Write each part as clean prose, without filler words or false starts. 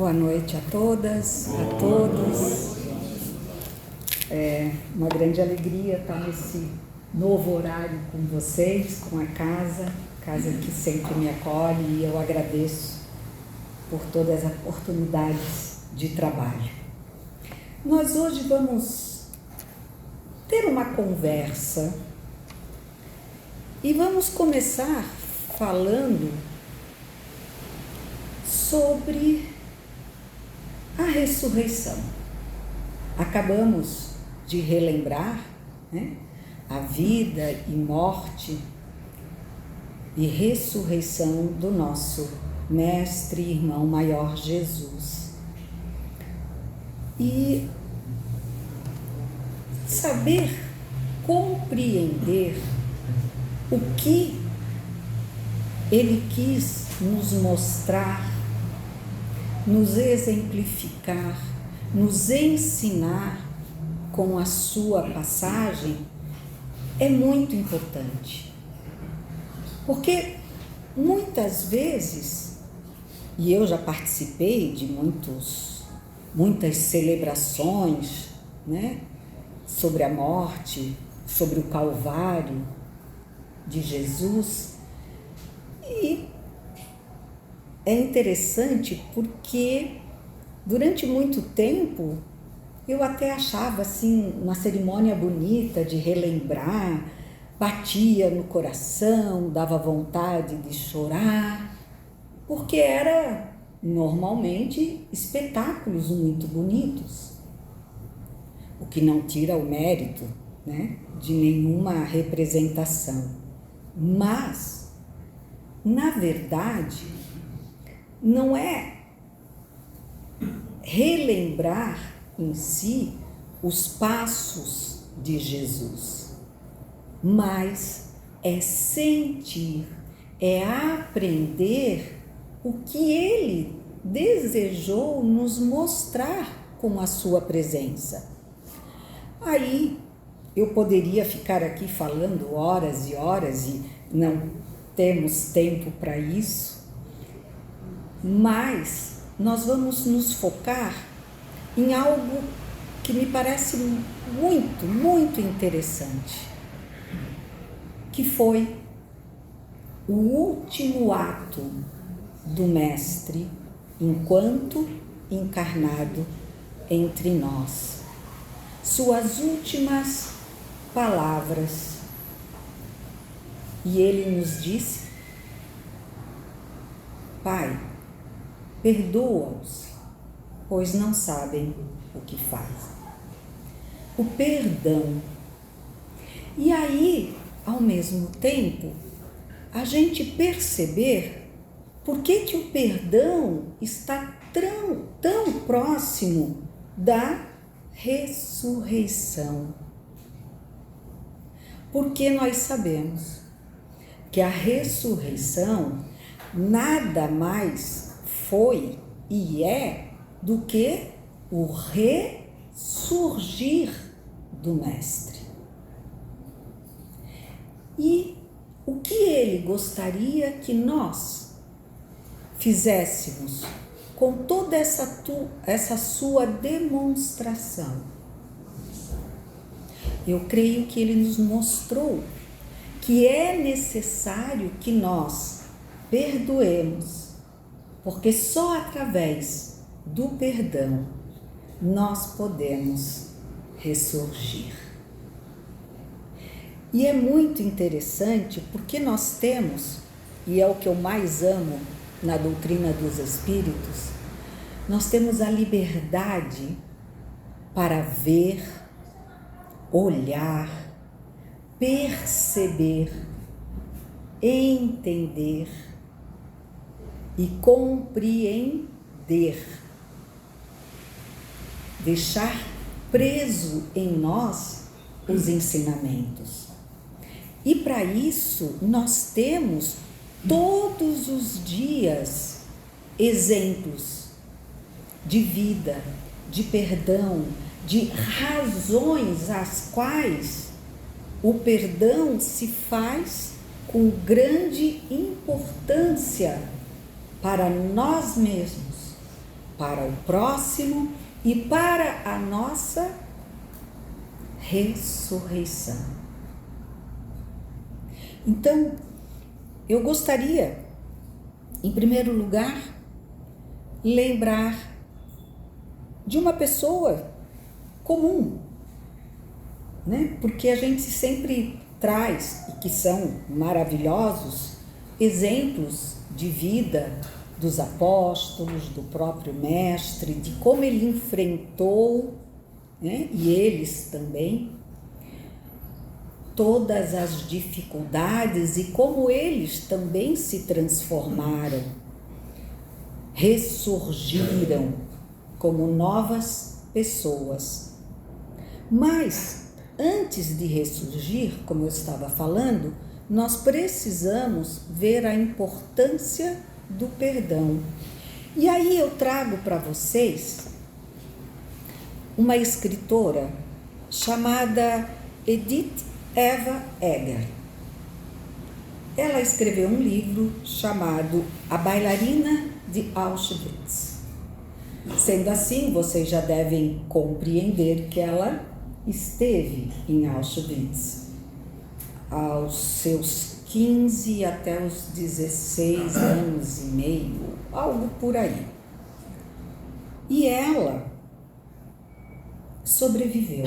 Boa noite a todas, a todos. É uma grande alegria estar nesse novo horário com vocês, com a casa que sempre me acolhe, e eu agradeço por todas as oportunidades de trabalho. Nós hoje vamos ter uma conversa e vamos começar falando sobre a ressurreição. Acabamos de relembrar, a vida e morte e ressurreição do nosso Mestre e Irmão Maior Jesus. E saber compreender o que Ele quis nos mostrar, nos exemplificar, nos ensinar com a sua passagem é muito importante. Porque muitas vezes, e eu já participei de muitas celebrações, sobre a morte, sobre o Calvário de Jesus, e é interessante porque durante muito tempo eu até achava assim uma cerimônia bonita de relembrar, batia no coração, dava vontade de chorar, porque era normalmente espetáculos muito bonitos, o que não tira o mérito, de nenhuma representação. Mas, na verdade, não é relembrar em si os passos de Jesus, mas é sentir, é aprender o que Ele desejou nos mostrar com a sua presença. Aí eu poderia ficar aqui falando horas e horas e não temos tempo para isso, mas nós vamos nos focar em algo que me parece muito, muito interessante, que foi o último ato do Mestre enquanto encarnado entre nós. Suas últimas palavras. E Ele nos disse: Pai, perdoa-os, pois não sabem o que fazem. O perdão. E aí, ao mesmo tempo, a gente perceber por que o perdão está tão próximo da ressurreição. Porque nós sabemos que a ressurreição nada mais foi e é do que o ressurgir do Mestre. E o que Ele gostaria que nós fizéssemos com toda essa sua demonstração? Eu creio que Ele nos mostrou que é necessário que nós perdoemos, porque só através do perdão nós podemos ressurgir. E é muito interessante porque nós temos, e é o que eu mais amo na doutrina dos Espíritos, nós temos a liberdade para ver, olhar, perceber, entender e compreender, deixar preso em nós os ensinamentos. E para isso nós temos todos os dias exemplos de vida, de perdão, de razões às quais o perdão se faz com grande importância para nós mesmos, para o próximo e para a nossa ressurreição. Então, eu gostaria, em primeiro lugar, lembrar de uma pessoa comum, né? Porque a gente sempre traz, e que são maravilhosos, exemplos de vida dos apóstolos, do próprio mestre, de como ele enfrentou, né? E eles também, todas as dificuldades e como eles também se transformaram, ressurgiram como novas pessoas. Mas, antes de ressurgir, como eu estava falando, nós precisamos ver a importância do perdão. E aí eu trago para vocês uma escritora chamada Edith Eva Eger. Ela escreveu um livro chamado A Bailarina de Auschwitz. Sendo assim, vocês já devem compreender que ela esteve em Auschwitz aos seus 15 até os 16 anos e meio, algo por aí. E ela sobreviveu.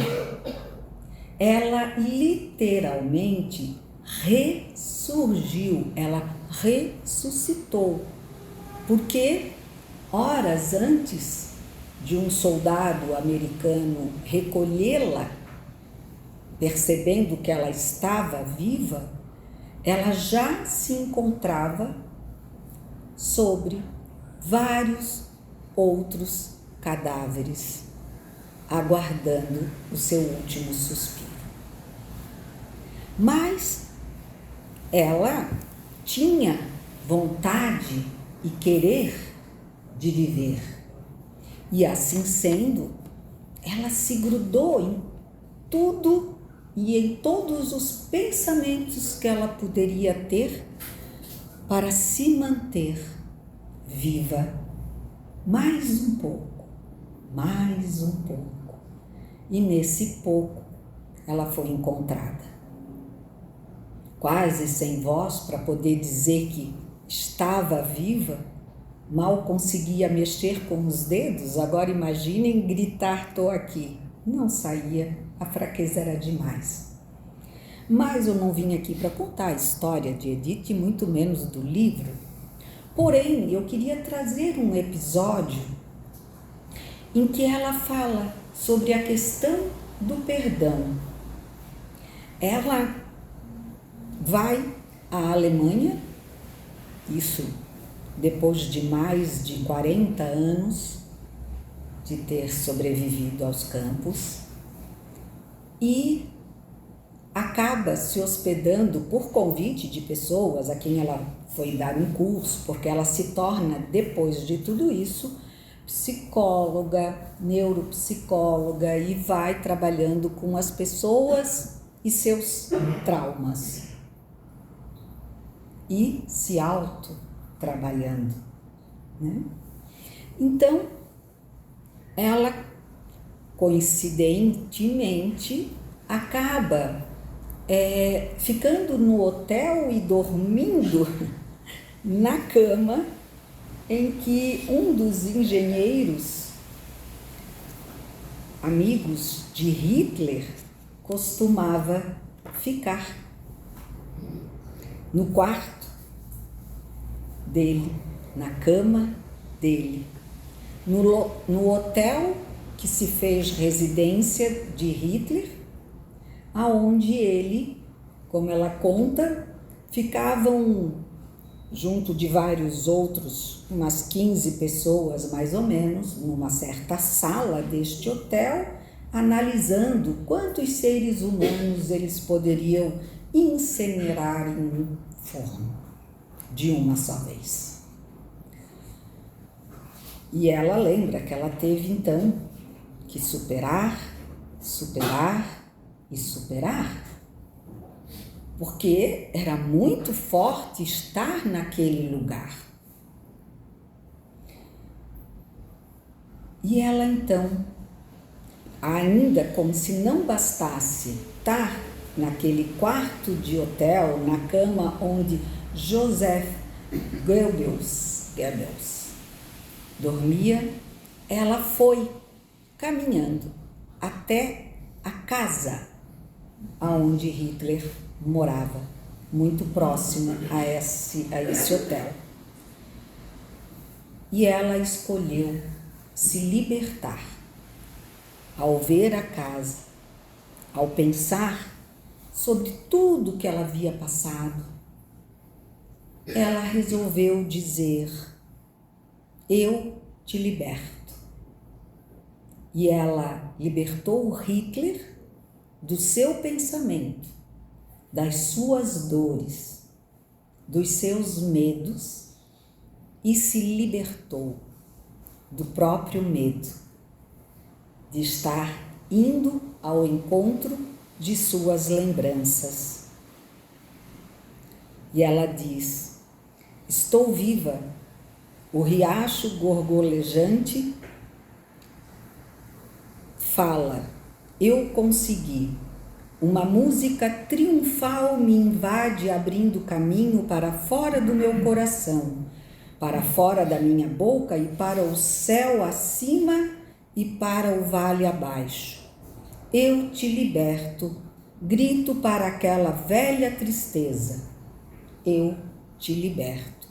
Ela literalmente ressurgiu, ela ressuscitou, porque horas antes de um soldado americano recolhê-la, percebendo que ela estava viva, ela já se encontrava sobre vários outros cadáveres, aguardando o seu último suspiro. Mas ela tinha vontade e querer de viver. E assim sendo, ela se grudou em tudo e em todos os pensamentos que ela poderia ter para se manter viva mais um pouco, mais um pouco. E nesse pouco ela foi encontrada. Quase sem voz para poder dizer que estava viva, mal conseguia mexer com os dedos, agora imaginem gritar, estou aqui. Não saía, a fraqueza era demais. Mas eu não vim aqui para contar a história de Edith, muito menos do livro. Porém, eu queria trazer um episódio em que ela fala sobre a questão do perdão. Ela vai à Alemanha, isso depois de mais de 40 anos de ter sobrevivido aos campos, e acaba se hospedando por convite de pessoas a quem ela foi dar um curso, porque ela se torna, depois de tudo isso, psicóloga, neuropsicóloga, e vai trabalhando com as pessoas e seus traumas. E se auto-trabalhando, né? Então, ela, coincidentemente, acaba ficando no hotel e dormindo na cama em que um dos engenheiros, amigos de Hitler, costumava ficar no quarto dele, na cama dele, no hotel que se fez residência de Hitler, aonde ele, como ela conta, ficavam junto de vários outros, umas 15 pessoas mais ou menos, numa certa sala deste hotel, analisando quantos seres humanos eles poderiam incinerar em um forno de uma só vez. E ela lembra que ela teve então que superar e superar, porque era muito forte estar naquele lugar. E ela então, ainda como se não bastasse estar naquele quarto de hotel, na cama onde Joseph Goebbels dormia, ela foi caminhando até a casa aonde Hitler morava, muito próximo a esse hotel. E ela escolheu se libertar. Ao ver a casa, ao pensar sobre tudo que ela havia passado, ela resolveu dizer: eu te liberto. E ela libertou o Hitler do seu pensamento, das suas dores, dos seus medos, e se libertou do próprio medo de estar indo ao encontro de suas lembranças. E ela diz: estou viva, o riacho gorgolejante fala, eu consegui. Uma música triunfal me invade, abrindo caminho para fora do meu coração, para fora da minha boca e para o céu acima e para o vale abaixo. Eu te liberto, grito para aquela velha tristeza. Eu te liberto.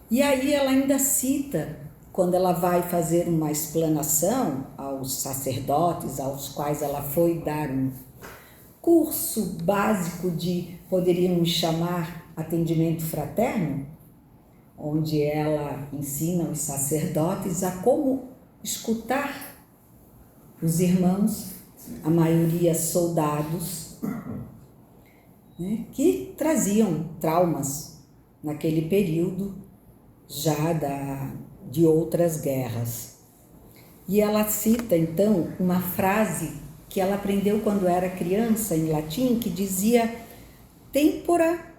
E aí ela ainda cita, quando ela vai fazer uma explanação aos sacerdotes, aos quais ela foi dar um curso básico de, poderíamos chamar, atendimento fraterno, onde ela ensina os sacerdotes a como escutar os irmãos, a maioria soldados, né, que traziam traumas naquele período já de outras guerras. E ela cita então uma frase que ela aprendeu quando era criança em latim, que dizia: tempora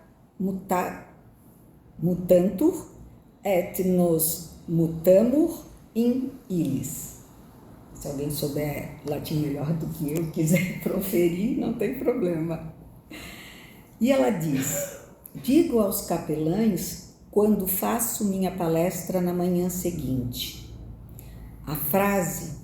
mutantur et nos mutamur in illis. Se alguém souber latim melhor do que eu, quiser proferir, não tem problema. E ela diz: digo aos capelães quando faço minha palestra na manhã seguinte. A frase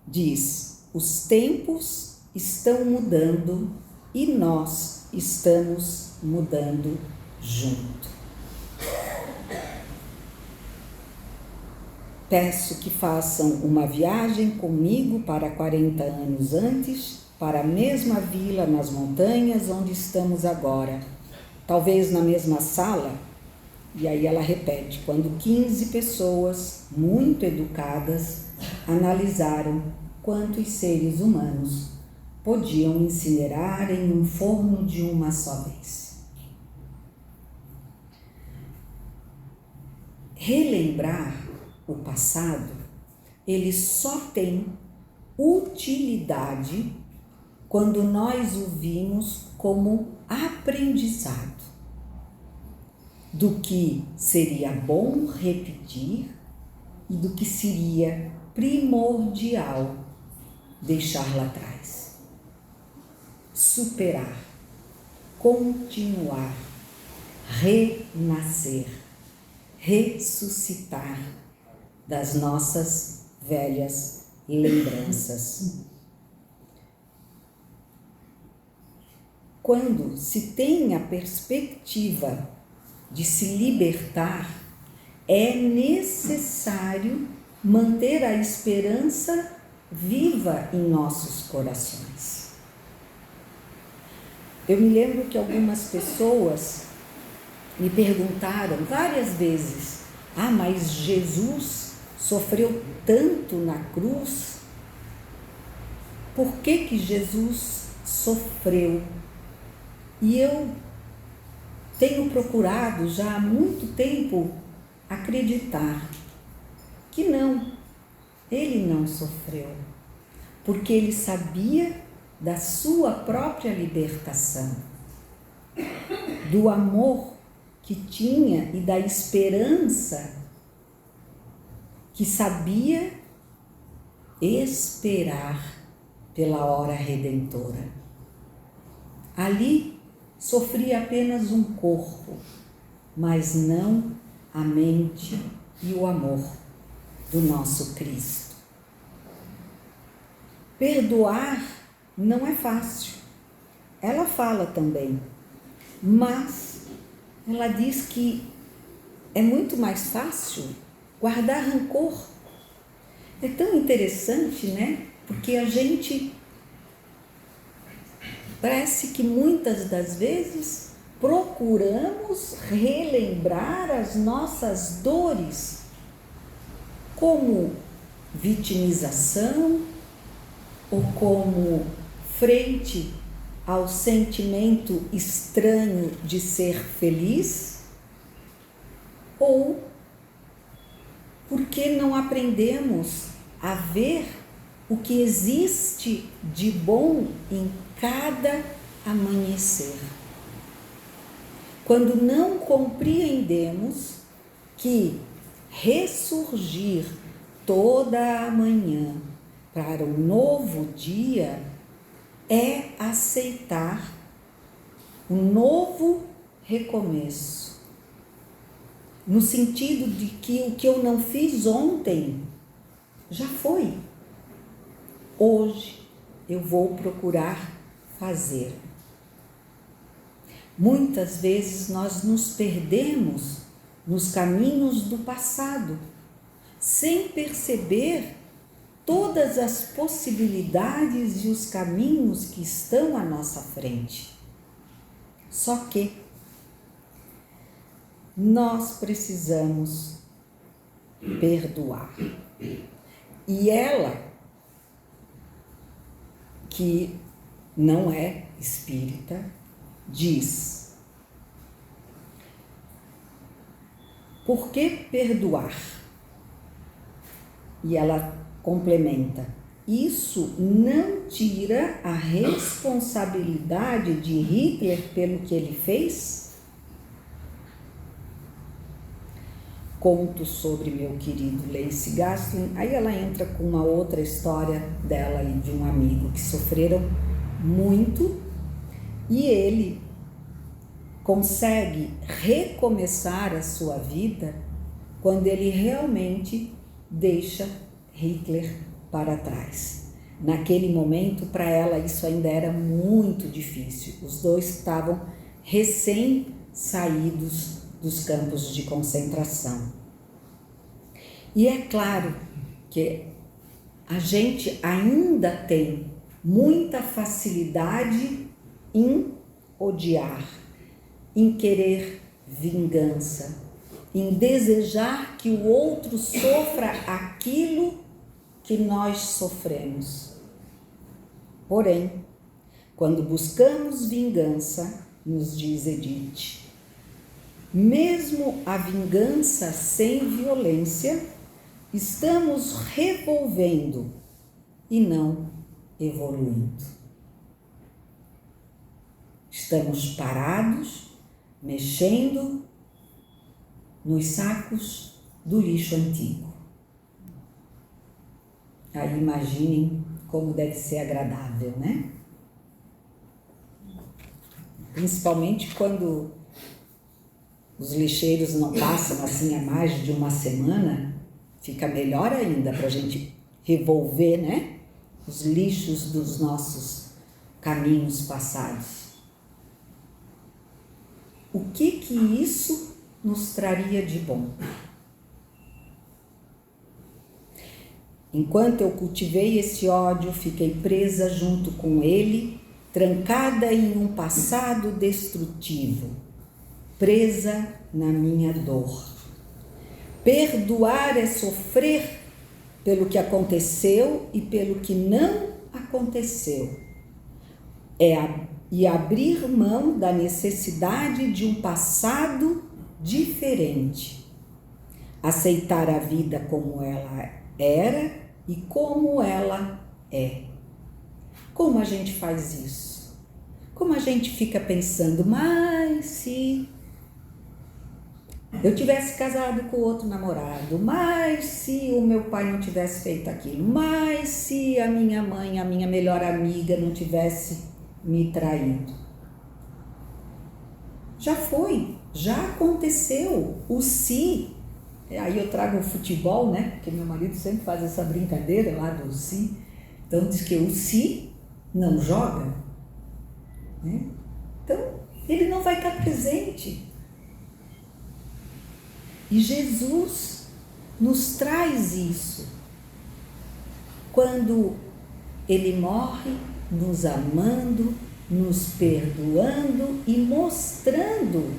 diz: os tempos estão mudando e nós estamos mudando junto. Peço que façam uma viagem comigo para 40 anos antes, para a mesma vila nas montanhas onde estamos agora, talvez na mesma sala. E aí ela repete, quando 15 pessoas muito educadas analisaram quantos seres humanos podiam incinerar em um forno de uma só vez. Relembrar o passado, ele só tem utilidade quando nós o vimos como aprendizado do que seria bom repetir e do que seria primordial deixar lá atrás. Superar, continuar, renascer, ressuscitar das nossas velhas lembranças. Quando se tem a perspectiva de se libertar, é necessário manter a esperança viva em nossos corações. Eu me lembro que algumas pessoas me perguntaram várias vezes: mas Jesus sofreu tanto na cruz? Por que Jesus sofreu? E eu tenho procurado já há muito tempo acreditar que não, ele não sofreu, porque ele sabia da sua própria libertação, do amor que tinha e da esperança que sabia esperar pela hora redentora. Ali sofria apenas um corpo, mas não a mente e o amor do nosso Cristo. Perdoar não é fácil. Ela fala também, mas ela diz que é muito mais fácil guardar rancor. É tão interessante, né? Porque a gente parece que muitas das vezes procuramos relembrar as nossas dores como vitimização ou como frente ao sentimento estranho de ser feliz, ou porque não aprendemos a ver o que existe de bom em cada amanhecer. Quando não compreendemos que ressurgir toda a manhã para um novo dia é aceitar um novo recomeço, no sentido de que o que eu não fiz ontem já foi. Hoje eu vou procurar fazer. Muitas vezes nós nos perdemos nos caminhos do passado, sem perceber todas as possibilidades e os caminhos que estão à nossa frente. Só que nós precisamos perdoar. E ela, que não é espírita, diz: por que perdoar? E ela complementa: isso não tira a responsabilidade de Hitler pelo que ele fez? Conto sobre meu querido Lacey Gaslin. Aí ela entra com uma outra história dela e de um amigo que sofreram muito, e ele consegue recomeçar a sua vida quando ele realmente deixa Hitler para trás. Naquele momento, para ela, isso ainda era muito difícil. Os dois estavam recém-saídos dos campos de concentração. E é claro que a gente ainda tem muita facilidade em odiar, em querer vingança, em desejar que o outro sofra aquilo que nós sofremos. Porém, quando buscamos vingança, nos diz Edith, mesmo a vingança sem violência, estamos revolvendo e não evoluindo. Estamos parados, mexendo nos sacos do lixo antigo. Aí imaginem como deve ser agradável, né? Principalmente quando os lixeiros não passam assim há mais de uma semana, fica melhor ainda para a gente revolver, né? Os lixos dos nossos caminhos passados. O que isso nos traria de bom? Enquanto eu cultivei esse ódio, fiquei presa junto com ele, trancada em um passado destrutivo, presa na minha dor. Perdoar é sofrer pelo que aconteceu e pelo que não aconteceu. E abrir mão da necessidade de um passado diferente. Aceitar a vida como ela era e como ela é. Como a gente faz isso? Como a gente fica pensando, mas se eu tivesse casado com outro namorado, mas se o meu pai não tivesse feito aquilo, mas se a minha mãe, a minha melhor amiga não tivesse me traído. Já foi, já aconteceu. O se, aí eu trago o futebol, né? Porque meu marido sempre faz essa brincadeira lá do se. Então diz que o se não joga, né? Então ele não vai estar presente. E Jesus nos traz isso quando ele morre nos amando, nos perdoando e mostrando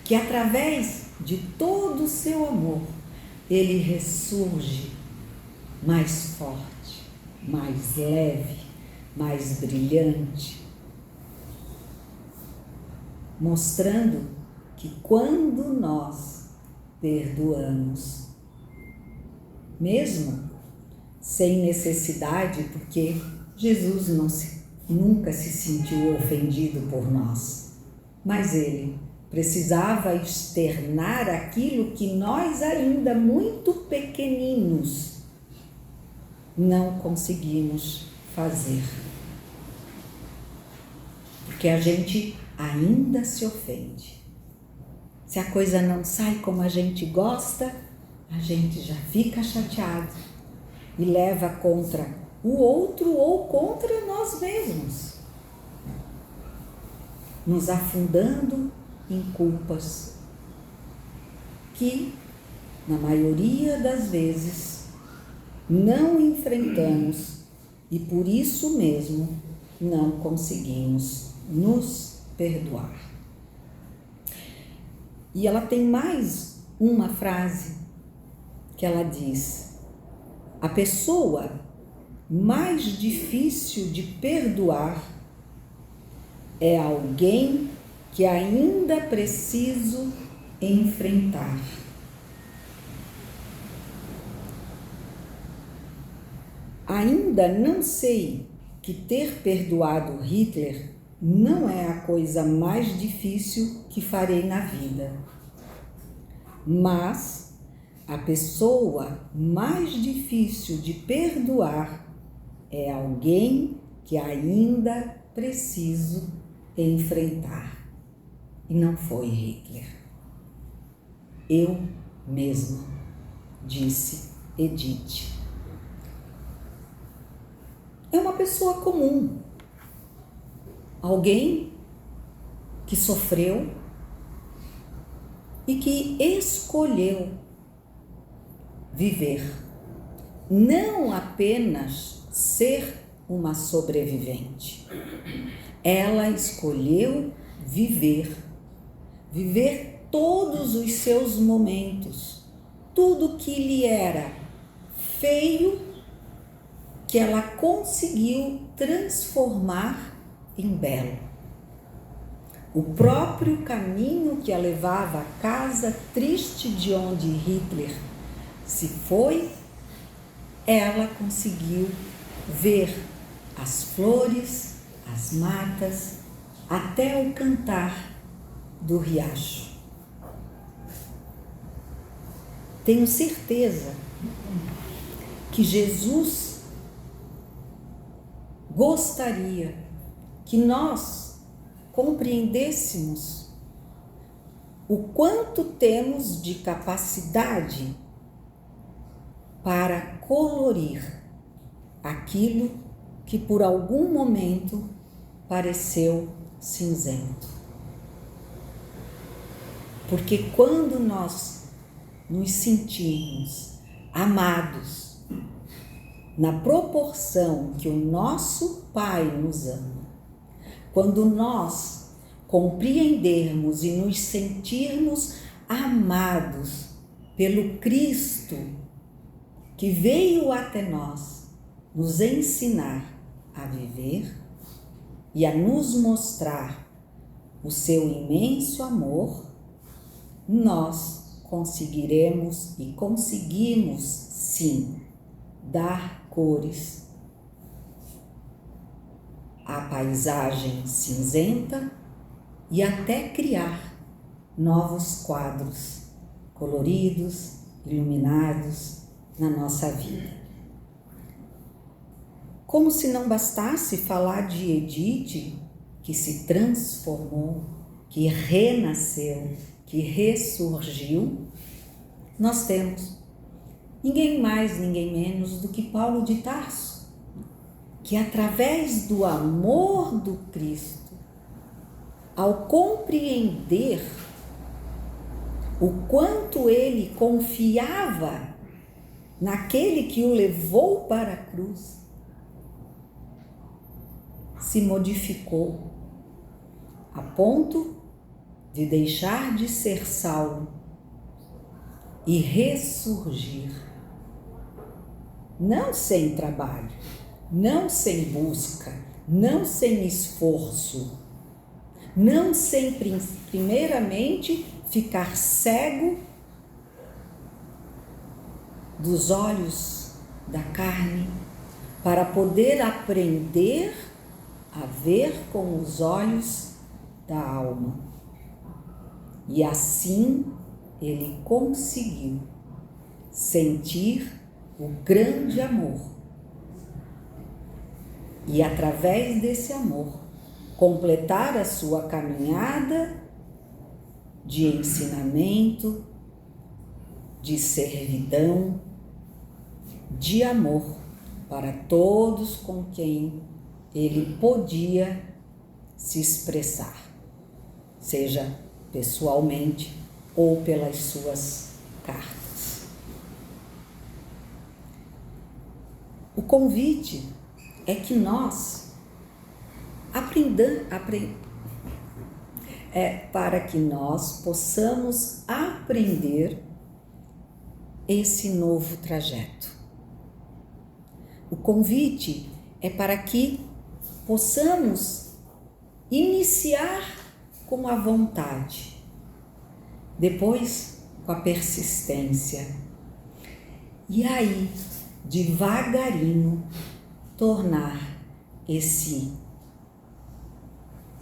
que através de todo o seu amor ele ressurge mais forte, mais leve, mais brilhante, mostrando que quando nós perdoamos, mesmo sem necessidade, porque Jesus nunca se sentiu ofendido por nós, mas ele precisava externar aquilo que nós ainda muito pequeninos não conseguimos fazer, porque a gente ainda se ofende. Se a coisa não sai como a gente gosta, a gente já fica chateado e leva contra o outro ou contra nós mesmos, nos afundando em culpas que, na maioria das vezes, não enfrentamos e por isso mesmo não conseguimos nos perdoar. E ela tem mais uma frase que ela diz: a pessoa mais difícil de perdoar é alguém que ainda preciso enfrentar. Ainda não sei que ter perdoado Hitler não é a coisa mais difícil que farei na vida, mas a pessoa mais difícil de perdoar é alguém que ainda preciso enfrentar. E não foi Hitler. Eu mesma, disse Edith. É uma pessoa comum, alguém que sofreu e que escolheu viver, não apenas ser uma sobrevivente. Ela escolheu viver todos os seus momentos, tudo que lhe era feio, que ela conseguiu transformar em belo. O próprio caminho que a levava à casa triste de onde Hitler se foi, ela conseguiu ver as flores, as matas, até o cantar do riacho. Tenho certeza que Jesus gostaria que nós compreendêssemos o quanto temos de capacidade para colorir aquilo que por algum momento pareceu cinzento. Porque quando nós nos sentirmos amados na proporção que o nosso Pai nos ama, quando nós compreendermos e nos sentirmos amados pelo Cristo que veio até nós nos ensinar a viver e a nos mostrar o seu imenso amor, nós conseguiremos e conseguimos sim dar cores à paisagem cinzenta e até criar novos quadros coloridos, iluminados na nossa vida. Como se não bastasse falar de Edith, que se transformou, que renasceu, que ressurgiu, nós temos ninguém mais, ninguém menos do que Paulo de Tarso, que através do amor do Cristo, ao compreender o quanto ele confiava naquele que o levou para a cruz, se modificou a ponto de deixar de ser Saulo e ressurgir, não sem trabalho, não sem busca, não sem esforço, não sem primeiramente ficar cego dos olhos da carne para poder aprender a ver com os olhos da alma. E assim ele conseguiu sentir o grande amor. E através desse amor, completar a sua caminhada de ensinamento, de servidão, de amor para todos com quem ele podia se expressar, seja pessoalmente ou pelas suas cartas. O convite é que nós para que nós possamos aprender esse novo trajeto. O convite é para que possamos iniciar com a vontade, depois com a persistência, e aí, devagarinho, tornar esse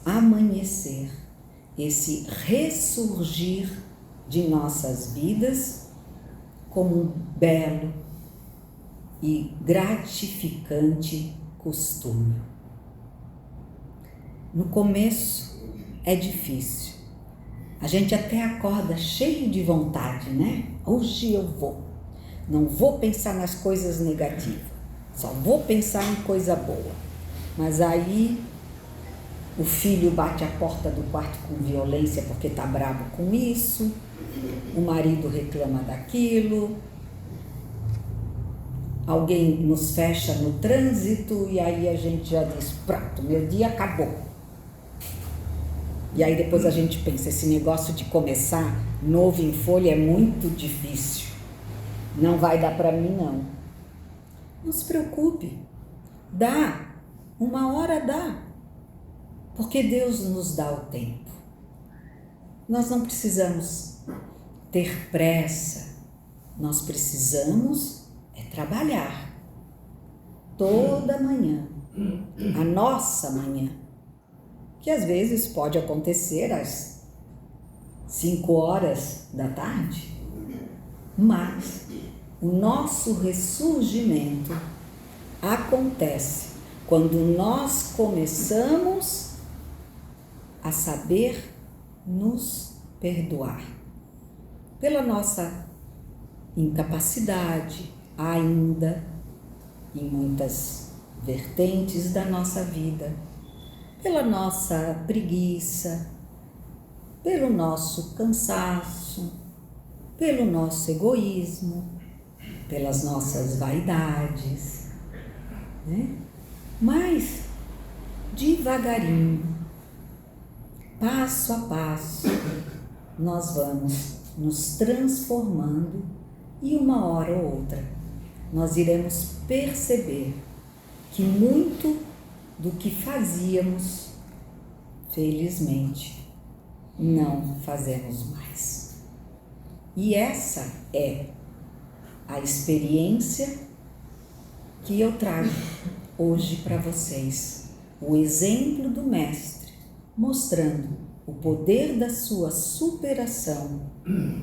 amanhecer, esse ressurgir de nossas vidas como um belo e gratificante costume. No começo é difícil, a gente até acorda cheio de vontade, né? Hoje eu não vou pensar nas coisas negativas, só vou pensar em coisa boa. Mas aí o filho bate a porta do quarto com violência porque tá bravo com isso, o marido reclama daquilo, alguém nos fecha no trânsito e aí a gente já diz, pronto, meu dia acabou. E aí depois a gente pensa, esse negócio de começar novo em folha é muito difícil, não vai dar para mim não. Não se preocupe, dá, uma hora dá, porque Deus nos dá o tempo. Nós não precisamos ter pressa, nós precisamos trabalhar toda manhã, a nossa manhã, que às vezes pode acontecer às 5 horas da tarde, mas o nosso ressurgimento acontece quando nós começamos a saber nos perdoar pela nossa incapacidade, ainda em muitas vertentes da nossa vida, pela nossa preguiça, pelo nosso cansaço, pelo nosso egoísmo, pelas nossas vaidades, né? Mas devagarinho, passo a passo, nós vamos nos transformando e uma hora ou outra nós iremos perceber que muito do que fazíamos, felizmente, não fazemos mais. E essa é a experiência que eu trago hoje para vocês, o exemplo do Mestre, mostrando o poder da sua superação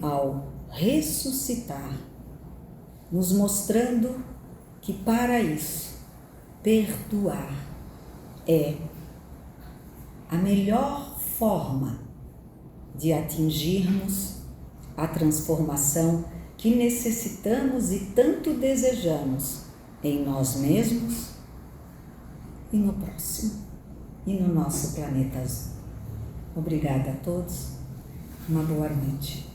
ao ressuscitar, nos mostrando que para isso, perdoar é a melhor forma de atingirmos a transformação que necessitamos e tanto desejamos em nós mesmos e no próximo, e no nosso planeta azul. Obrigada a todos, uma boa noite.